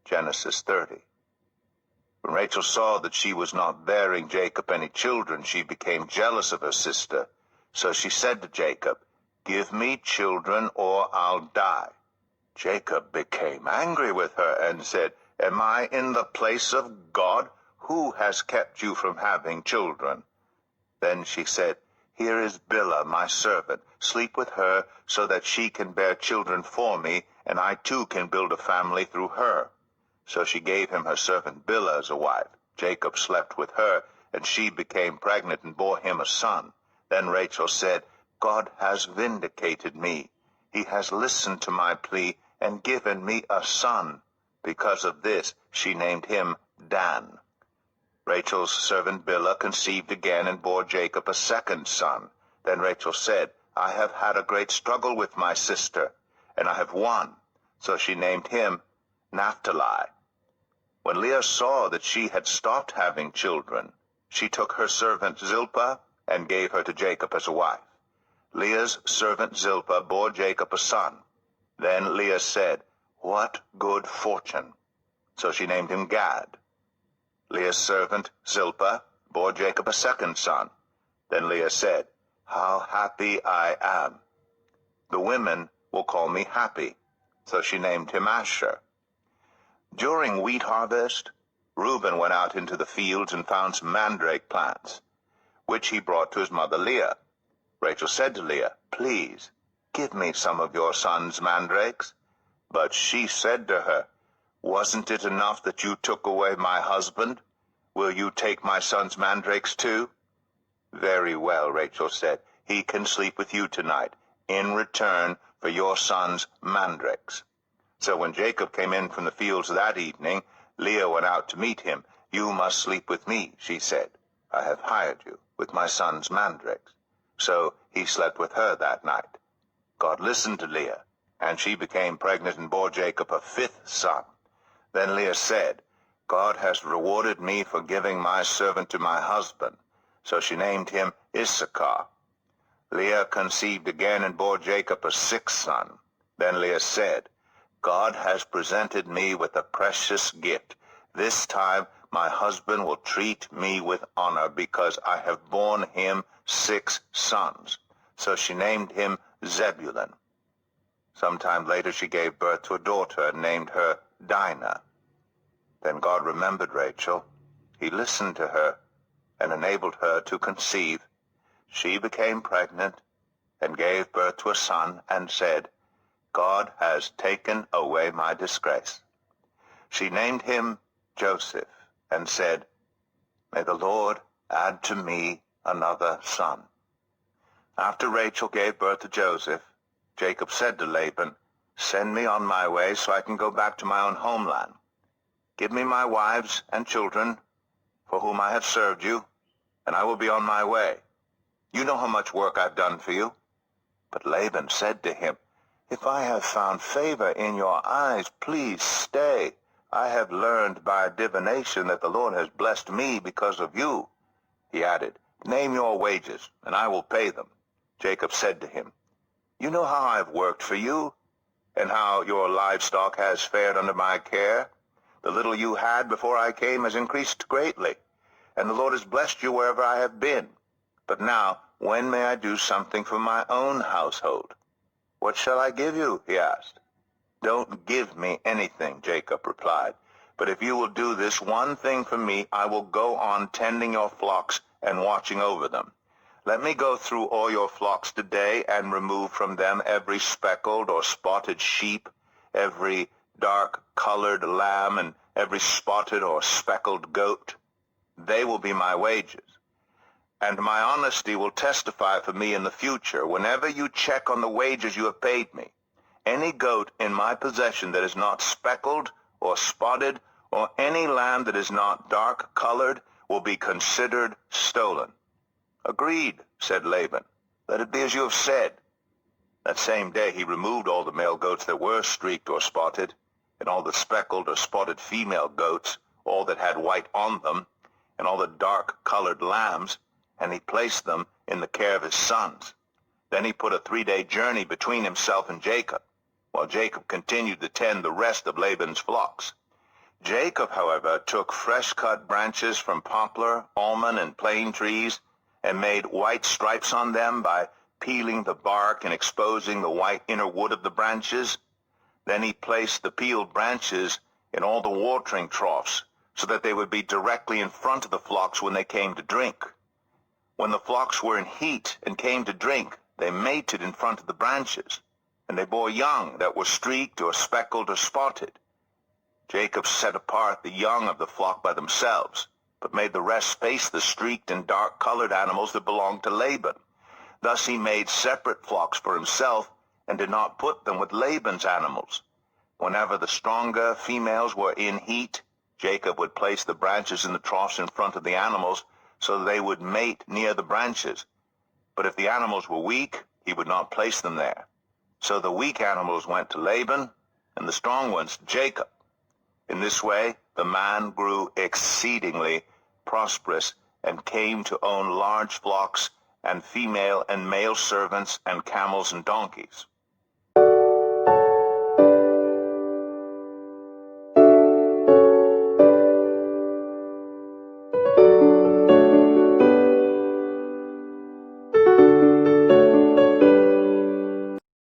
Genesis 30. When Rachel saw that she was not bearing Jacob any children, she became jealous of her sister. So she said to Jacob, "Give me children or I'll die." Jacob became angry with her and said, "Am I in the place of God? Who has kept you from having children?" Then she said, "Here is Bilhah, my servant. Sleep with her so that she can bear children for me, and I too can build a family through her." So she gave him her servant Bilhah as a wife. Jacob slept with her, and she became pregnant and bore him a son. Then Rachel said, "God has vindicated me. He has listened to my plea and given me a son." Because of this, she named him Dan. Rachel's servant Bilhah conceived again and bore Jacob a second son. Then Rachel said, "I have had a great struggle with my sister, and I have won." So she named him Naphtali. When Leah saw that she had stopped having children, she took her servant Zilpah and gave her to Jacob as a wife. Leah's servant Zilpah bore Jacob a son. Then Leah said, "What good fortune!" So she named him Gad. Leah's servant Zilpah bore Jacob a second son. Then Leah said, "How happy I am! The women will call me happy." So she named him Asher. During wheat harvest, Reuben went out into the fields and found some mandrake plants, which he brought to his mother Leah. Rachel said to Leah, "Please, give me some of your son's mandrakes." But she said to her, "Wasn't it enough that you took away my husband? Will you take my son's mandrakes too?" "Very well," Rachel said, "he can sleep with you tonight, in return for your son's mandrakes." So when Jacob came in from the fields that evening, Leah went out to meet him. "You must sleep with me," she said. "I have hired you with my son's mandrakes." So he slept with her that night. God listened to Leah, and she became pregnant and bore Jacob a fifth son. Then Leah said, "God has rewarded me for giving my servant to my husband." So she named him Issachar. Leah conceived again and bore Jacob a sixth son. Then Leah said, "God has presented me with a precious gift. This time my husband will treat me with honor because I have borne him 6 sons." So she named him Zebulun. Sometime later she gave birth to a daughter and named her Dinah. Then God remembered Rachel. He listened to her and enabled her to conceive. She became pregnant and gave birth to a son and said, "God has taken away my disgrace." She named him Joseph and said, "May the Lord add to me another son." After Rachel gave birth to Joseph, Jacob said to Laban, "Send me on my way so I can go back to my own homeland. Give me my wives and children, for whom I have served you, and I will be on my way. You know how much work I've done for you." But Laban said to him, "If I have found favor in your eyes, please stay. I have learned by divination that the Lord has blessed me because of you." He added, "Name your wages, and I will pay them." Jacob said to him, "You know how I have worked for you, and how your livestock has fared under my care. The little you had before I came has increased greatly, and the Lord has blessed you wherever I have been. But now, when may I do something for my own household?" "What shall I give you?" he asked. "Don't give me anything," Jacob replied. "But if you will do this one thing for me, I will go on tending your flocks and watching over them. Let me go through all your flocks today and remove from them every speckled or spotted sheep, every dark-colored lamb, and every spotted or speckled goat. They will be my wages. And my honesty will testify for me in the future whenever you check on the wages you have paid me. Any goat in my possession that is not speckled or spotted, or any lamb that is not dark-colored, will be considered stolen." "Agreed," said Laban. "Let it be as you have said." That same day he removed all the male goats that were streaked or spotted, and all the speckled or spotted female goats, all that had white on them, and all the dark-colored lambs, and he placed them in the care of his sons. Then he put a 3-day journey between himself and Jacob, while Jacob continued to tend the rest of Laban's flocks. Jacob, however, took fresh-cut branches from poplar, almond, and plane trees and made white stripes on them by peeling the bark and exposing the white inner wood of the branches. Then he placed the peeled branches in all the watering troughs so that they would be directly in front of the flocks when they came to drink. When the flocks were in heat and came to drink, they mated in front of the branches, and they bore young that were streaked or speckled or spotted. Jacob set apart the young of the flock by themselves, but made the rest face the streaked and dark-colored animals that belonged to Laban. Thus he made separate flocks for himself, and did not put them with Laban's animals. Whenever the stronger females were in heat, Jacob would place the branches in the troughs in front of the animals, so that they would mate near the branches. But if the animals were weak, he would not place them there. So the weak animals went to Laban, and the strong ones to Jacob. In this way, the man grew exceedingly prosperous and came to own large flocks and female and male servants and camels and donkeys.